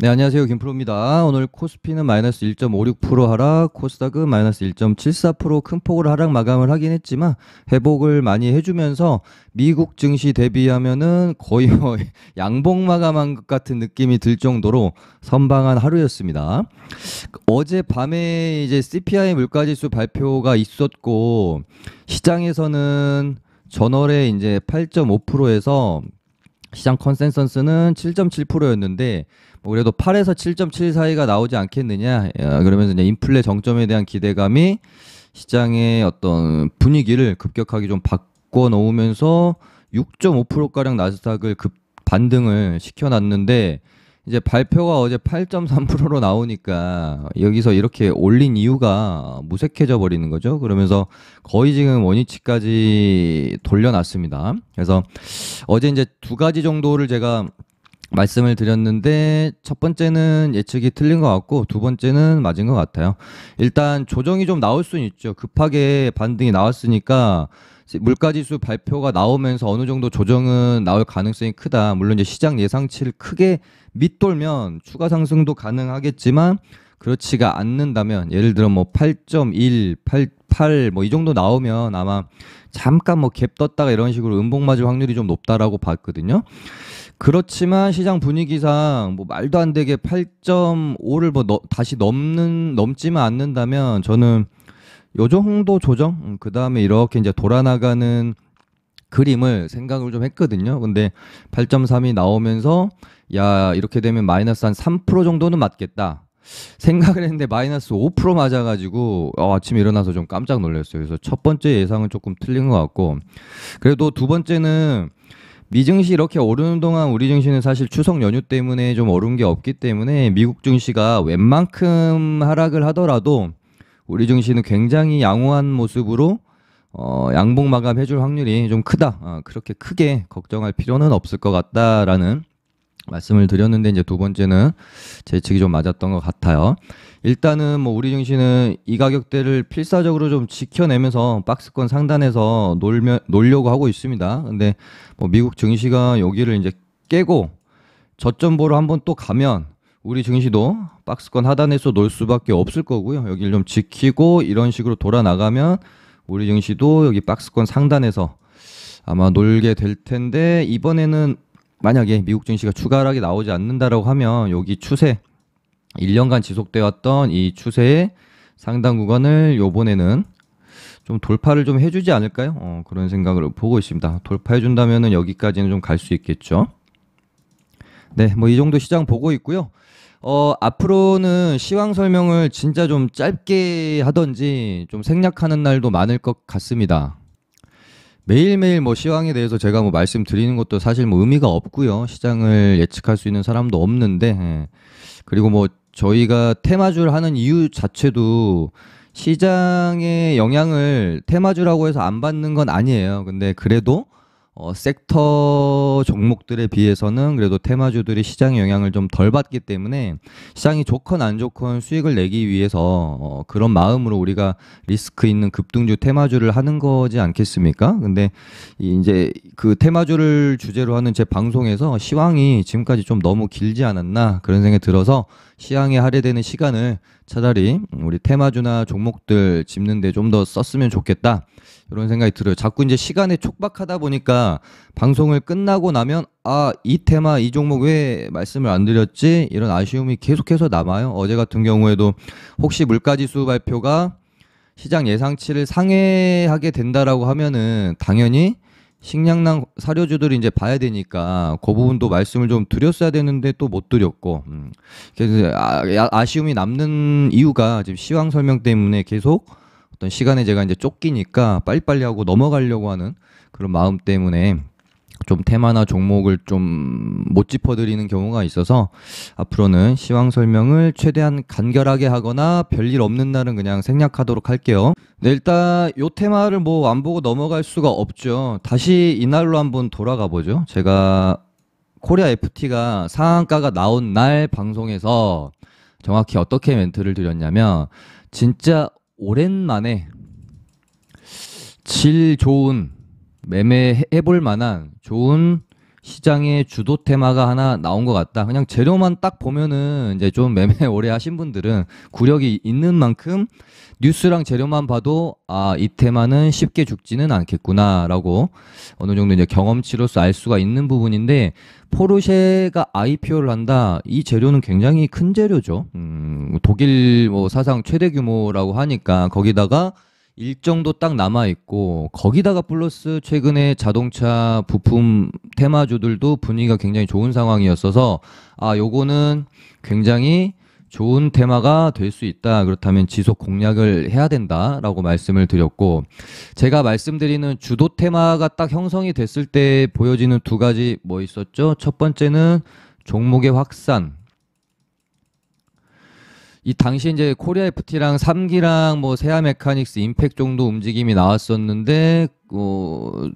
네, 안녕하세요. 김프로입니다. 오늘 코스피는 마이너스 1.56% 하락, 코스닥은 마이너스 1.74% 큰 폭으로 하락 마감을 하긴 했지만 회복을 많이 해주면서 미국 증시 대비하면은 거의 뭐 양봉 마감한 것 같은 느낌이 들 정도로 선방한 하루였습니다. 어젯밤에 이제 CPI 물가지수 발표가 있었고 시장에서는 전월에 이제 8.5%에서 시장 컨센서스는 7.7%였는데 뭐 그래도 8에서 7.7 사이가 나오지 않겠느냐. 그러면서 이제 인플레 정점에 대한 기대감이 시장의 어떤 분위기를 급격하게 좀 바꿔 놓으면서 6.5%가량 나스닥을 급 반등을 시켜놨는데 이제 발표가 어제 8.3%로 나오니까 여기서 이렇게 올린 이유가 무색해져 버리는 거죠. 그러면서 거의 지금 원위치까지 돌려놨습니다. 그래서 어제 이제 두 가지 정도를 제가 말씀을 드렸는데 첫 번째는 예측이 틀린 것 같고 두 번째는 맞은 것 같아요. 일단 조정이 좀 나올 수는 있죠. 급하게 반등이 나왔으니까 물가지수 발표가 나오면서 어느 정도 조정은 나올 가능성이 크다. 물론 이제 시장 예상치를 크게 밑돌면 추가 상승도 가능하겠지만 그렇지가 않는다면 예를 들어 뭐 8.1, 8, 뭐 이 정도 나오면 아마 잠깐 뭐 갭 떴다가 이런 식으로 음봉 맞을 확률이 좀 높다라고 봤거든요. 그렇지만 시장 분위기상 뭐 말도 안 되게 8.5를 뭐 다시 넘지만 않는다면 저는 요 정도 조정 그다음에 이렇게 이제 돌아나가는 그림을 생각을 좀 했거든요. 근데 8.3이 나오면서 야 이렇게 되면 마이너스 한 3% 정도는 맞겠다 생각을 했는데 마이너스 5% 맞아가지고 아침에 일어나서 좀 깜짝 놀랐어요. 그래서 첫 번째 예상은 조금 틀린 것 같고 그래도 두 번째는 미증시 이렇게 오르는 동안 우리 증시는 사실 추석 연휴 때문에 좀 오른 게 없기 때문에 미국 증시가 웬만큼 하락을 하더라도 우리 증시는 굉장히 양호한 모습으로 양봉 마감해줄 확률이 좀 크다. 그렇게 크게 걱정할 필요는 없을 것 같다라는 말씀을 드렸는데 이제 두 번째는 제 예측이 좀 맞았던 것 같아요. 일단은 뭐 우리 증시는 이 가격대를 필사적으로 좀 지켜내면서 박스권 상단에서 놀려고 하고 있습니다. 근데 뭐 미국 증시가 여기를 이제 깨고 저점 보러 한번 또 가면 우리 증시도 박스권 하단에서 놀 수밖에 없을 거고요. 여기를 좀 지키고 이런 식으로 돌아 나가면 우리 증시도 여기 박스권 상단에서 아마 놀게 될 텐데 이번에는 만약에 미국 증시가 추가 하락이 나오지 않는다라고 하면 여기 추세 1년간 지속돼 왔던 이 추세의 상당 구간을 요번에는 좀 돌파를 좀 해주지 않을까요? 그런 생각을 보고 있습니다. 돌파해 준다면은 여기까지는 좀 갈 수 있겠죠. 네, 뭐 이 정도 시장 보고 있고요. 앞으로는 시황 설명을 진짜 좀 짧게 하던지 좀 생략하는 날도 많을 것 같습니다. 매일매일 뭐 시황에 대해서 제가 뭐 말씀드리는 것도 사실 뭐 의미가 없고요. 시장을 예측할 수 있는 사람도 없는데, 그리고 뭐 저희가 테마주를 하는 이유 자체도 시장의 영향을 테마주라고 해서 안 받는 건 아니에요. 근데 그래도 섹터 종목들에 비해서는 그래도 테마주들이 시장의 영향을 좀 덜 받기 때문에 시장이 좋건 안 좋건 수익을 내기 위해서 그런 마음으로 우리가 리스크 있는 급등주 테마주를 하는 거지 않겠습니까? 근데 이제 그 테마주를 주제로 하는 제 방송에서 시황이 지금까지 좀 너무 길지 않았나 그런 생각이 들어서 시황에 할애되는 시간을 차라리 우리 테마주나 종목들 짚는데 좀 더 썼으면 좋겠다. 이런 생각이 들어요. 자꾸 이제 시간에 촉박하다 보니까 방송을 끝나고 나면 이 테마 이 종목 왜 말씀을 안 드렸지? 이런 아쉬움이 계속해서 남아요. 어제 같은 경우에도 혹시 물가지수 발표가 시장 예상치를 상회하게 된다라고 하면은 당연히 식량난 사료주들이 이제 봐야 되니까 그 부분도 말씀을 좀 드렸어야 되는데 또 못 드렸고 그래서 아쉬움이 남는 이유가 지금 시황 설명 때문에 계속 어떤 시간에 제가 이제 쫓기니까 빨리빨리 하고 넘어가려고 하는 그런 마음 때문에 좀 테마나 종목을 좀 못 짚어드리는 경우가 있어서 앞으로는 시황 설명을 최대한 간결하게 하거나 별일 없는 날은 그냥 생략하도록 할게요. 네, 일단 요 테마를 뭐 안 보고 넘어갈 수가 없죠. 다시 이날로 한번 돌아가 보죠. 제가 코리아 FT가 상한가가 나온 날 방송에서 정확히 어떻게 멘트를 드렸냐면 진짜 오랜만에 질 좋은 매매해볼 만한 좋은 시장에 주도 테마가 하나 나온 것 같다. 그냥 재료만 딱 보면은 이제 좀 매매 오래 하신 분들은 구력이 있는 만큼 뉴스랑 재료만 봐도 아, 이 테마는 쉽게 죽지는 않겠구나라고 어느 정도 이제 경험치로서 알 수가 있는 부분인데 포르쉐가 IPO를 한다. 이 재료는 굉장히 큰 재료죠. 독일 뭐 사상 최대 규모라고 하니까 거기다가 일정도 딱 남아 있고 거기다가 플러스 최근에 자동차 부품 테마주들도 분위기가 굉장히 좋은 상황이었어서 아, 요거는 굉장히 좋은 테마가 될 수 있다. 그렇다면 지속 공략을 해야 된다라고 말씀을 드렸고 제가 말씀드리는 주도 테마가 딱 형성이 됐을 때 보여지는 두 가지 뭐 있었죠? 첫 번째는 종목의 확산. 이 당시 이제 코리아 FT랑 3기랑 뭐 세아 메카닉스 임팩 정도 움직임이 나왔었는데 뭐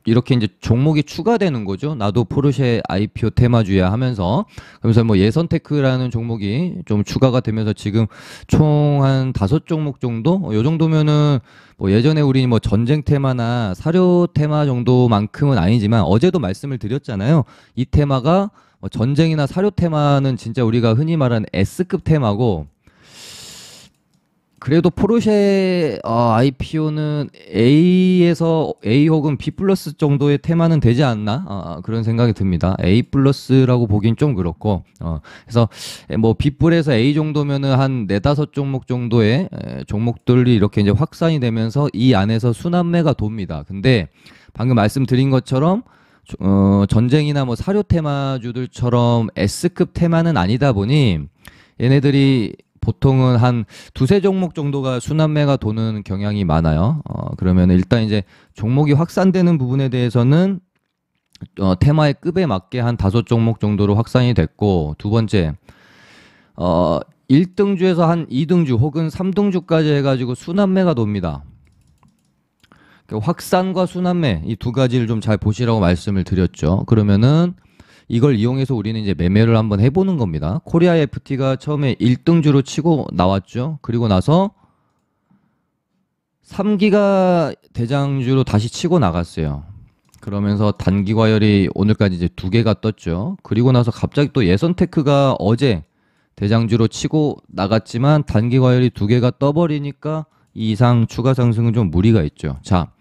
이렇게 이제 종목이 추가되는 거죠. 나도 포르쉐 IPO 테마주야 하면서 그러면서 뭐 예선테크라는 종목이 좀 추가가 되면서 지금 총 한 5종목 정도 요 정도면은 뭐 예전에 우리 뭐 전쟁 테마나 사료 테마 정도만큼은 아니지만 어제도 말씀을 드렸잖아요. 이 테마가 뭐 전쟁이나 사료 테마는 진짜 우리가 흔히 말하는 S급 테마고 그래도 포르쉐 IPO는 A에서 A 혹은 B 플러스 정도의 테마는 되지 않나 그런 생각이 듭니다. A 플러스라고 보긴 좀 그렇고 그래서 뭐 B뿔에서 A 정도면은 한 4-5종목 정도의 종목들이 이렇게 이제 확산이 되면서 이 안에서 순환매가 돕니다. 근데 방금 말씀드린 것처럼 전쟁이나 뭐 사료 테마주들처럼 S급 테마는 아니다 보니 얘네들이 보통은 한 2-3종목 정도가 순환매가 도는 경향이 많아요. 그러면 일단 이제 종목이 확산되는 부분에 대해서는 테마의 급에 맞게 한 5종목 정도로 확산이 됐고 두 번째 1등주에서 한 2등주 혹은 3등주까지 해가지고 순환매가 돕니다. 확산과 순환매 이 두 가지를 좀 잘 보시라고 말씀을 드렸죠. 그러면은 이걸 이용해서 우리는 이제 매매를 한번 해보는 겁니다. 코리아 FT가 처음에 1등주로 치고 나왔죠. 그리고 나서 3기가 대장주로 다시 치고 나갔어요. 그러면서 단기 과열이 오늘까지 이제 2개가 떴죠. 그리고 나서 갑자기 또 예선테크가 어제 대장주로 치고 나갔지만 단기 과열이 2개가 떠버리니까 이 이상 추가 상승은 좀 무리가 있죠. 자,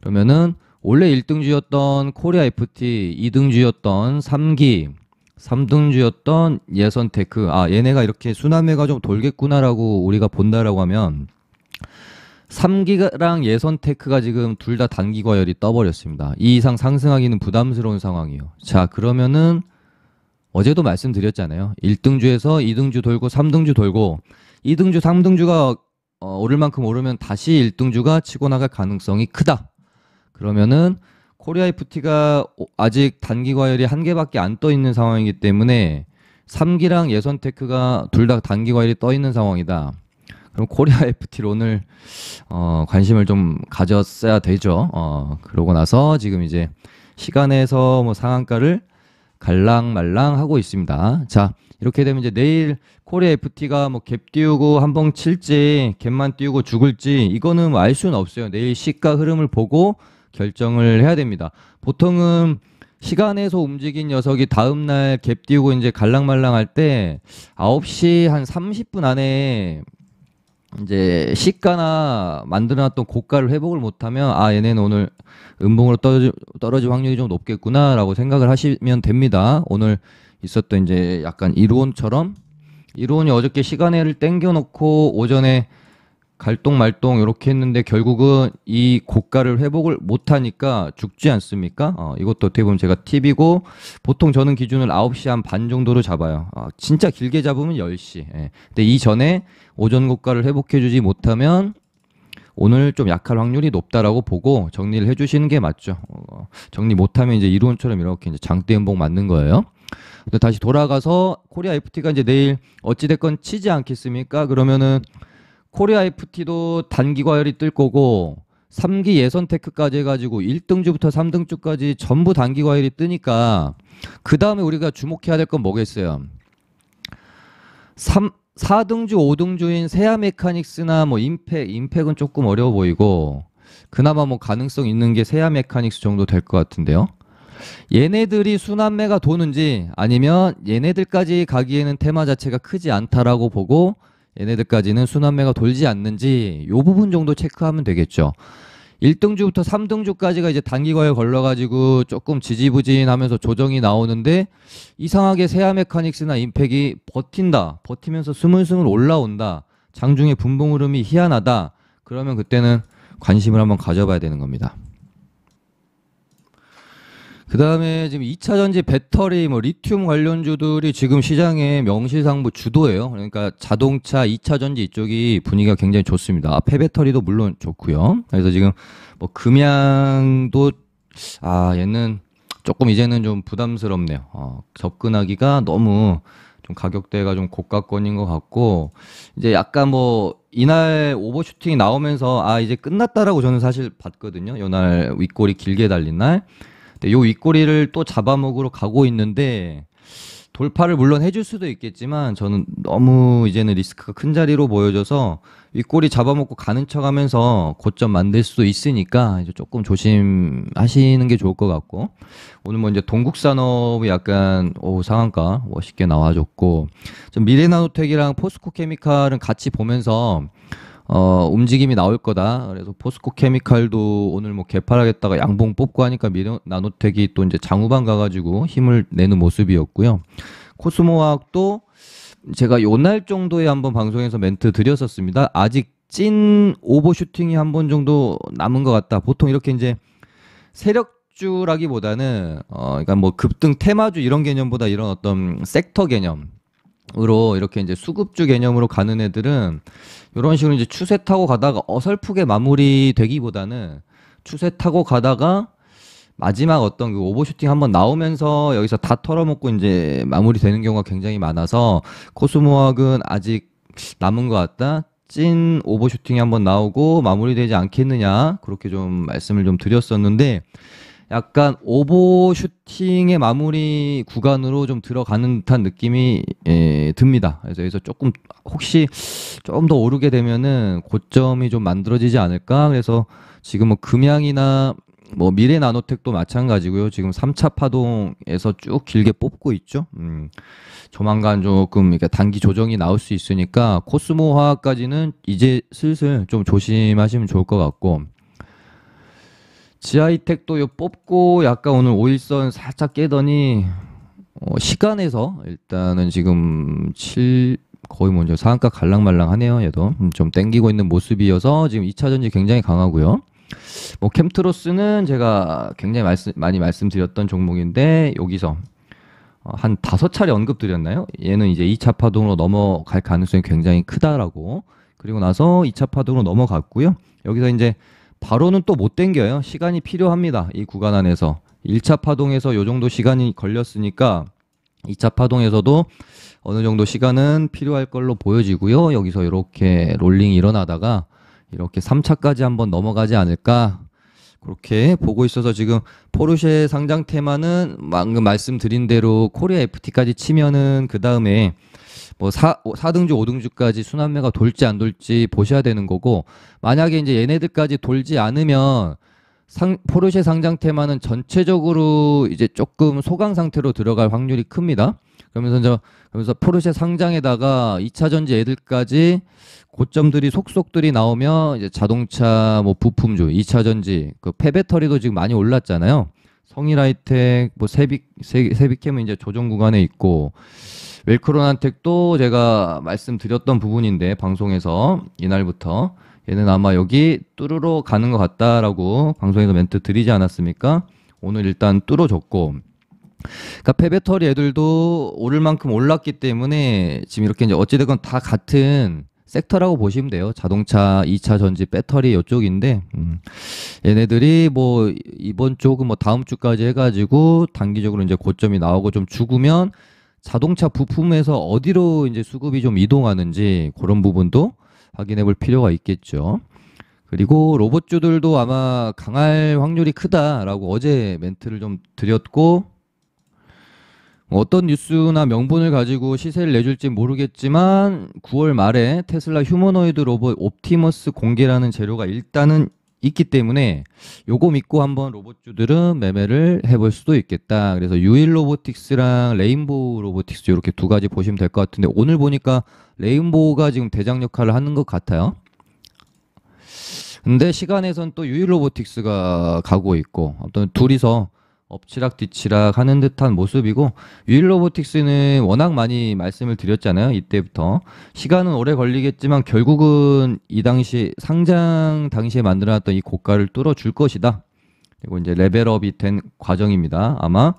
그러면은 원래 1등주였던 코리아 FT, 2등주였던 3기, 3등주였던 예선테크. 아, 얘네가 이렇게 순환매가 좀 돌겠구나라고 우리가 본다라고 하면 3기랑 예선테크가 지금 둘 다 단기 과열이 떠버렸습니다. 이 이상 상승하기는 부담스러운 상황이에요. 자, 그러면은 어제도 말씀드렸잖아요. 1등주에서 2등주 돌고 3등주 돌고 2등주, 3등주가 오를 만큼 오르면 다시 1등주가 치고 나갈 가능성이 크다. 그러면은 코리아 FT가 아직 단기 과열이 1개밖에 안 떠 있는 상황이기 때문에 3기랑 예선테크가 둘 다 단기 과열이 떠 있는 상황이다. 그럼 코리아 FT로 오늘 관심을 좀 가졌어야 되죠. 그러고 나서 지금 이제 시간에서 뭐 상한가를 갈랑말랑 하고 있습니다. 자, 이렇게 되면 이제 내일 코리아 FT가 뭐 갭 띄우고 한번 칠지 갭만 띄우고 죽을지 이거는 뭐 알 수는 없어요. 내일 시가 흐름을 보고 결정을 해야 됩니다. 보통은 시간에서 움직인 녀석이 다음날 갭 띄우고 이제 갈랑말랑 할 때 9시 한 30분 안에 이제 시가나 만들어놨던 고가를 회복을 못하면 아, 얘네는 오늘 음봉으로 떨어질 확률이 좀 높겠구나라고 생각을 하시면 됩니다. 오늘 있었던 이제 약간 이론처럼 이론이 어저께 시간을 땡겨놓고 오전에 갈동말동 이렇게 했는데 결국은 이 고가를 회복을 못하니까 죽지 않습니까? 이것도 어떻게 보면 제가 팁이고 보통 저는 기준을 9시 한 반 정도로 잡아요. 진짜 길게 잡으면 10시. 예. 근데 이전에 오전 고가를 회복해주지 못하면 오늘 좀 약할 확률이 높다라고 보고 정리를 해주시는 게 맞죠. 정리 못하면 이제 이론처럼 이렇게 이제 장대 음봉 맞는 거예요. 근데 다시 돌아가서 코리아 FT가 이제 내일 어찌됐건 치지 않겠습니까? 그러면은 코리아 FT도 단기 과열이 뜰 거고 3기 예선테크까지 해가지고 1등주부터 3등주까지 전부 단기 과열이 뜨니까 그 다음에 우리가 주목해야 될 건 뭐겠어요? 4등주, 5등주인 세아 메카닉스나 뭐 임팩은 조금 어려워 보이고 그나마 뭐 가능성 있는 게 세아 메카닉스 정도 될 것 같은데요. 얘네들이 순환매가 도는지 아니면 얘네들까지 가기에는 테마 자체가 크지 않다라고 보고 얘네들까지는 순환매가 돌지 않는지 요 부분 정도 체크하면 되겠죠. 1등주부터 3등주까지가 이제 단기과에 걸려가지고 조금 지지부진하면서 조정이 나오는데 이상하게 세아 메카닉스나 임팩이 버티면서 스물스물 올라온다. 장중에 분봉 흐름이 희한하다. 그러면 그때는 관심을 한번 가져봐야 되는 겁니다. 그 다음에 지금 2차 전지 배터리, 뭐 리튬 관련주들이 지금 시장의 명실상부 주도예요. 그러니까 자동차 2차 전지 이쪽이 분위기가 굉장히 좋습니다. 폐배터리도 물론 좋고요. 그래서 지금 뭐 금양도 얘는 조금 이제는 좀 부담스럽네요. 접근하기가 너무 좀 가격대가 좀 고가권인 것 같고 이제 약간 뭐 이날 오버슈팅이 나오면서 이제 끝났다라고 저는 사실 봤거든요. 이날 윗골이 길게 달린 날. 네, 요 윗꼬리를 또 잡아먹으러 가고 있는데 돌파를 물론 해줄 수도 있겠지만 저는 너무 이제는 리스크가 큰 자리로 보여져서 윗꼬리 잡아먹고 가는 척하면서 고점 만들 수도 있으니까 이제 조금 조심하시는 게 좋을 것 같고 오늘 뭐 이제 동국산업이 약간 상한가 멋있게 나와줬고 좀 미래나노텍이랑 포스코케미칼은 같이 보면서 움직임이 나올 거다. 그래서 포스코 케미칼도 오늘 뭐 개팔하겠다가 양봉 뽑고 하니까 미래나노텍이 또 이제 장후반 가가지고 힘을 내는 모습이었고요. 코스모화학도 제가 요날 정도에 한번 방송에서 멘트 드렸었습니다. 아직 찐 오버슈팅이 한 번 정도 남은 것 같다. 보통 이렇게 이제 세력주라기보다는 그러니까 뭐 급등 테마주 이런 개념보다 이런 어떤 섹터 개념으로 이렇게 이제 수급주 개념으로 가는 애들은 이런 식으로 이제 추세 타고 가다가 어설프게 마무리되기보다는 추세 타고 가다가 마지막 어떤 그 오버슈팅 한번 나오면서 여기서 다 털어먹고 이제 마무리되는 경우가 굉장히 많아서 코스모학은 아직 남은 것 같다. 찐 오버슈팅이 한번 나오고 마무리되지 않겠느냐 그렇게 좀 말씀을 좀 드렸었는데 약간 오버슈팅의 마무리 구간으로 좀 들어가는 듯한 느낌이 듭니다. 그래서 여기서 조금 혹시 좀 더 오르게 되면은 고점이 좀 만들어지지 않을까. 그래서 지금 뭐 금양이나 뭐 미래나노텍도 마찬가지고요. 지금 3차 파동에서 쭉 길게 뽑고 있죠. 조만간 조금 이렇게 단기 조정이 나올 수 있으니까 코스모화학까지는 이제 슬슬 좀 조심하시면 좋을 것 같고. 지하이텍도 요 뽑고 약간 오늘 5일선 살짝 깨더니 시간에서 일단은 지금 거의 먼저 상한가 갈랑말랑하네요. 얘도 좀 땡기고 있는 모습이어서 지금 2차 전지 굉장히 강하고요. 뭐 캠트로스는 제가 굉장히 많이 말씀드렸던 종목인데 여기서 한 5차례 언급드렸나요? 얘는 이제 2차 파동으로 넘어갈 가능성이 굉장히 크다라고. 그리고 나서 2차 파동으로 넘어갔고요. 여기서 이제 바로는 또 못 땡겨요. 시간이 필요합니다. 이 구간 안에서 1차 파동에서 요 정도 시간이 걸렸으니까 2차 파동에서도 어느 정도 시간은 필요할 걸로 보여지고요. 여기서 이렇게 롤링이 일어나다가 이렇게 3차까지 한번 넘어가지 않을까 그렇게 보고 있어서 지금 포르쉐 상장 테마는 방금 말씀드린 대로 코리아 FT까지 치면은 그 다음에 뭐 4등주, 5등주까지 순환매가 돌지 안 돌지 보셔야 되는 거고 만약에 이제 얘네들까지 돌지 않으면 포르쉐 상장 테마는 전체적으로 이제 조금 소강 상태로 들어갈 확률이 큽니다. 그러면서 포르쉐 상장에다가 2차 전지 애들까지 고점들이 속속들이 나오면 이제 자동차 뭐 부품주, 2차 전지 그 폐배터리도 지금 많이 올랐잖아요. 성일하이텍, 뭐 세비캠은 이제 조정 구간에 있고 웰크론한텍도 제가 말씀드렸던 부분인데 방송에서 이날부터 얘는 아마 여기 뚫으러 가는 것 같다라고 방송에서 멘트 드리지 않았습니까? 오늘 일단 뚫어줬고 그러니까 폐배터리 애들도 오를 만큼 올랐기 때문에 지금 이렇게 이제 어찌됐건 다 같은 섹터라고 보시면 돼요. 자동차, 2차 전지, 배터리 이쪽인데 얘네들이 뭐 이번 쪽은 뭐 다음 주까지 해가지고 단기적으로 이제 고점이 나오고 좀 죽으면 자동차 부품에서 어디로 이제 수급이 좀 이동하는지 그런 부분도 확인해 볼 필요가 있겠죠. 그리고 로봇주들도 아마 강할 확률이 크다라고 어제 멘트를 좀 드렸고 어떤 뉴스나 명분을 가지고 시세를 내줄지 모르겠지만 9월 말에 테슬라 휴머노이드 로봇 옵티머스 공개라는 재료가 일단은 있기 때문에 요거 믿고 한번 로봇주들은 매매를 해볼 수도 있겠다. 그래서 유일 로보틱스랑 레인보우 로보틱스 이렇게 두 가지 보시면 될 것 같은데 오늘 보니까 레인보우가 지금 대장 역할을 하는 것 같아요. 근데 시간에선 또 유일 로보틱스가 가고 있고 어떤 둘이서 엎치락 뒤치락 하는 듯한 모습이고 유일 로보틱스는 워낙 많이 말씀을 드렸잖아요. 이때부터 시간은 오래 걸리겠지만 결국은 이 당시 상장 당시에 만들어놨던 이 고가를 뚫어줄 것이다. 그리고 이제 레벨업이 된 과정입니다. 아마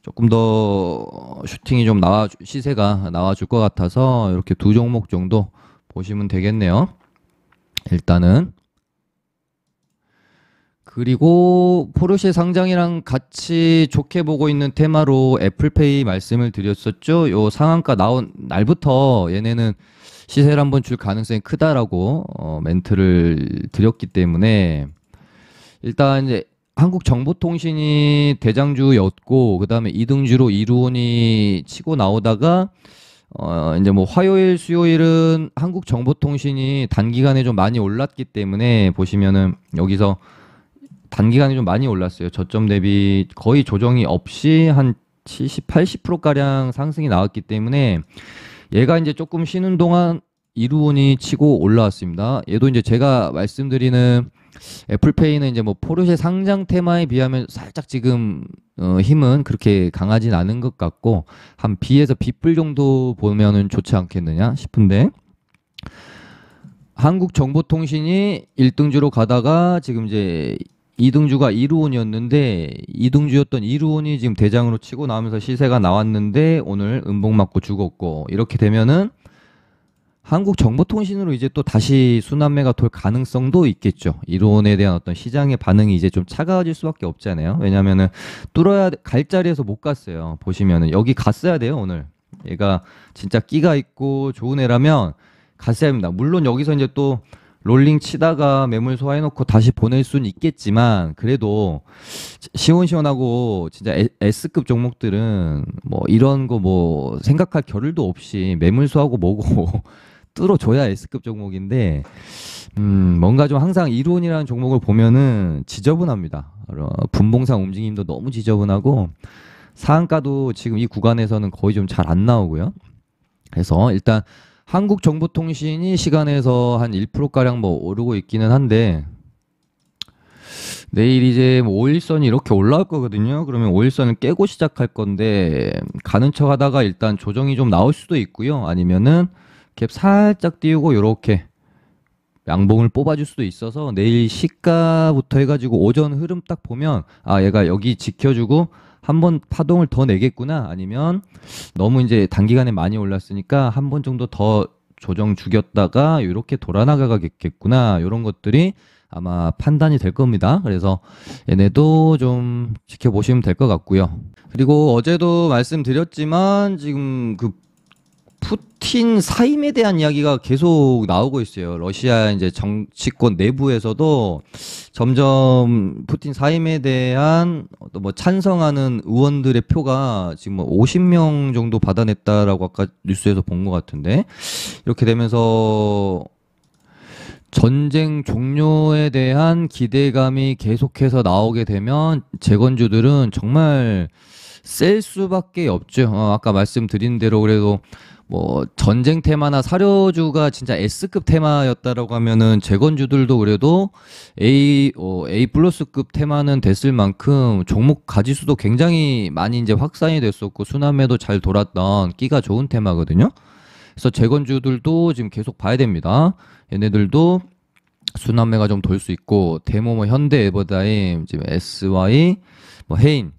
조금 더 슈팅이 좀 시세가 나와줄 것 같아서 이렇게 두 종목 정도 보시면 되겠네요. 일단은 그리고 포르쉐 상장이랑 같이 좋게 보고 있는 테마로 애플페이 말씀을 드렸었죠. 요 상한가 나온 날부터 얘네는 시세를 한번 줄 가능성이 크다라고 멘트를 드렸기 때문에 일단 이제 한국정보통신이 대장주였고 그 다음에 2등주로 이루온이 치고 나오다가 이제 뭐 화요일, 수요일은 한국정보통신이 단기간에 좀 많이 올랐기 때문에 보시면은 여기서 단기간에 좀 많이 올랐어요. 저점 대비 거의 조정이 없이 한 70, 80%가량 상승이 나왔기 때문에 얘가 이제 조금 쉬는 동안 이루온이 치고 올라왔습니다. 얘도 이제 제가 말씀드리는 애플페이는 이제 뭐 포르쉐 상장 테마에 비하면 살짝 지금 힘은 그렇게 강하진 않은 것 같고 한 B에서 B뿔 정도 보면은 좋지 않겠느냐 싶은데 한국정보통신이 1등주로 가다가 지금 이제 2등주가 이루온이었는데 2등주였던 이루온이 지금 대장으로 치고 나오면서 시세가 나왔는데 오늘 음봉 맞고 죽었고 이렇게 되면은 한국정보통신으로 이제 또 다시 순환매가 돌 가능성도 있겠죠. 이론에 대한 어떤 시장의 반응이 이제 좀 차가워질 수밖에 없잖아요. 왜냐면은 뚫어야 갈 자리에서 못 갔어요. 보시면은 여기 갔어야 돼요, 오늘. 얘가 진짜 끼가 있고 좋은 애라면 갔어야 합니다. 물론 여기서 이제 또 롤링 치다가 매물 소화해놓고 다시 보낼 수는 있겠지만 그래도 시원시원하고 진짜 S급 종목들은 뭐 이런 거 뭐 생각할 겨를도 없이 매물 소화하고 뭐고 뚫어줘야 S급 종목인데 뭔가 좀 항상 이론이라는 종목을 보면은 지저분합니다. 분봉상 움직임도 너무 지저분하고 상한가도 지금 이 구간에서는 거의 좀 잘 안 나오고요. 그래서 일단 한국정보통신이 시간에서 한 1%가량 뭐 오르고 있기는 한데 내일 이제 뭐 5일선이 이렇게 올라올 거거든요. 그러면 5일선을 깨고 시작할 건데 가는 척 하다가 일단 조정이 좀 나올 수도 있고요. 아니면은 갭 살짝 띄우고 요렇게 양봉을 뽑아줄 수도 있어서 내일 시가부터 해가지고 오전 흐름 딱 보면 아 얘가 여기 지켜주고 한번 파동을 더 내겠구나 아니면 너무 이제 단기간에 많이 올랐으니까 한 번 정도 더 조정 죽였다가 이렇게 돌아나가겠구나 이런 것들이 아마 판단이 될 겁니다. 그래서 얘네도 좀 지켜보시면 될 것 같고요. 그리고 어제도 말씀드렸지만 지금 그 푸틴 사임에 대한 이야기가 계속 나오고 있어요. 러시아 이제 정치권 내부에서도 점점 푸틴 사임에 대한 뭐 찬성하는 의원들의 표가 지금 뭐 50명 정도 받아냈다라고 아까 뉴스에서 본 것 같은데 이렇게 되면서 전쟁 종료에 대한 기대감이 계속해서 나오게 되면 재건주들은 정말 셀 수밖에 없죠. 아까 말씀드린 대로 그래도 뭐 전쟁 테마나 사료주가 진짜 S급 테마였다라고 하면은 재건주들도 그래도 A 플러스급 테마는 됐을 만큼 종목 가지수도 굉장히 많이 이제 확산이 됐었고 순환매도 잘 돌았던 끼가 좋은 테마거든요. 그래서 재건주들도 지금 계속 봐야 됩니다. 얘네들도 순환매가 좀 돌 수 있고 대모 뭐 현대 에버다임 지금 SY 뭐 해인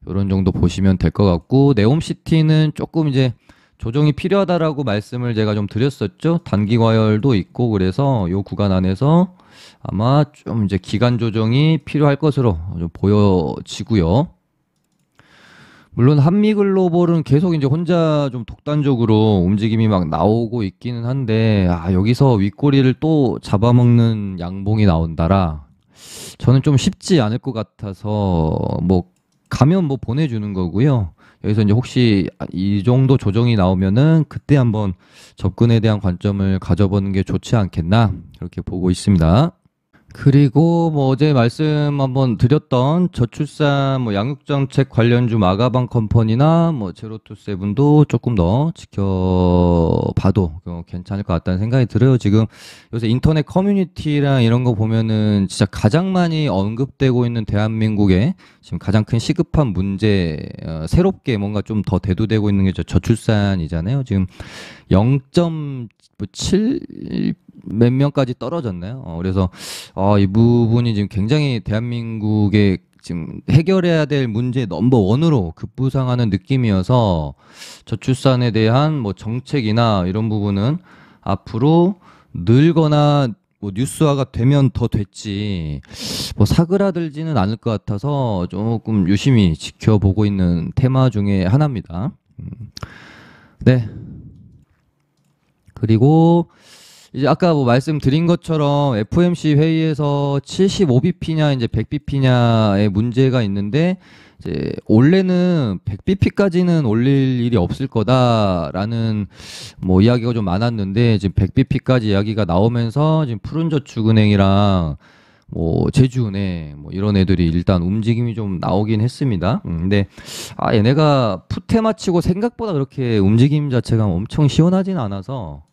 이런 정도 보시면 될 것 같고 네옴시티는 조금 이제 조정이 필요하다라고 말씀을 제가 좀 드렸었죠. 단기 과열도 있고 그래서 요 구간 안에서 아마 좀 이제 기간 조정이 필요할 것으로 좀 보여지고요. 물론 한미글로벌은 계속 이제 혼자 좀 독단적으로 움직임이 막 나오고 있기는 한데 여기서 윗꼬리를 또 잡아먹는 양봉이 나온다라 저는 좀 쉽지 않을 것 같아서 뭐 가면 뭐 보내주는 거고요. 여기서 이제 혹시 이 정도 조정이 나오면은 그때 한번 접근에 대한 관점을 가져보는 게 좋지 않겠나 그렇게 보고 있습니다. 그리고 뭐 어제 말씀 한번 드렸던 저출산 뭐 양육정책 관련주 마가방 컴퍼니나 뭐 제로투세븐도 조금 더 지켜봐도 괜찮을 것 같다는 생각이 들어요. 지금 요새 인터넷 커뮤니티랑 이런 거 보면은 진짜 가장 많이 언급되고 있는 대한민국의 지금 가장 큰 시급한 문제, 새롭게 뭔가 좀 더 대두되고 있는 게 저출산이잖아요. 지금 0.7 몇 명까지 떨어졌나요? 그래서 이 부분이 지금 굉장히 대한민국의 지금 해결해야 될 문제 넘버 원으로 급부상하는 느낌이어서 저출산에 대한 뭐 정책이나 이런 부분은 앞으로 늘거나 뭐 뉴스화가 되면 더 됐지 뭐 사그라들지는 않을 것 같아서 조금 유심히 지켜보고 있는 테마 중에 하나입니다. 네. 그리고 이제 아까 뭐 말씀드린 것처럼 FOMC 회의에서 75bp냐 이제 100bp냐의 문제가 있는데 이제 원래는 100bp까지는 올릴 일이 없을 거다라는 뭐 이야기가 좀 많았는데 지금 100bp까지 이야기가 나오면서 지금 푸른저축은행이랑 뭐 제주은행 뭐 이런 애들이 일단 움직임이 좀 나오긴 했습니다. 근데 얘네가 풋테마치고 생각보다 그렇게 움직임 자체가 엄청 시원하진 않아서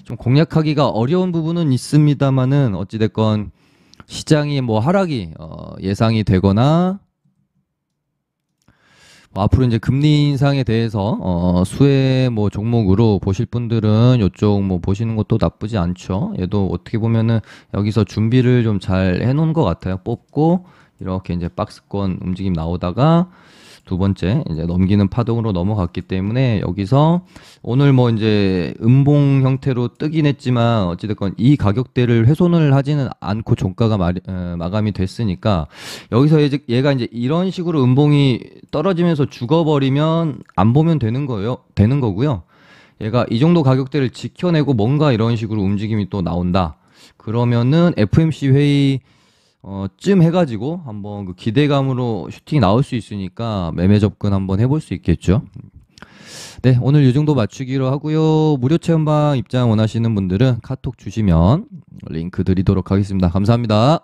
좀 공략하기가 어려운 부분은 있습니다만은 어찌됐건 시장이 뭐 하락이 예상이 되거나 뭐 앞으로 이제 금리 인상에 대해서 수혜 뭐 종목으로 보실 분들은 이쪽 뭐 보시는 것도 나쁘지 않죠. 얘도 어떻게 보면은 여기서 준비를 좀 잘 해놓은 것 같아요. 뽑고 이렇게 이제 박스권 움직임 나오다가 두 번째 이제 넘기는 파동으로 넘어갔기 때문에 여기서 오늘 뭐 이제 음봉 형태로 뜨긴 했지만 어찌됐건 이 가격대를 훼손을 하지는 않고 종가가 마감이 됐으니까 여기서 얘가 이제 이런 식으로 음봉이 떨어지면서 죽어버리면 안 보면 되는 거고요. 얘가 이 정도 가격대를 지켜내고 뭔가 이런 식으로 움직임이 또 나온다. 그러면은 FOMC 회의 쯤 해가지고 한번 그 기대감으로 슈팅이 나올 수 있으니까 매매 접근 한번 해볼 수 있겠죠. 네, 오늘 이 정도 맞추기로 하고요. 무료 체험방 입장 원하시는 분들은 카톡 주시면 링크 드리도록 하겠습니다. 감사합니다.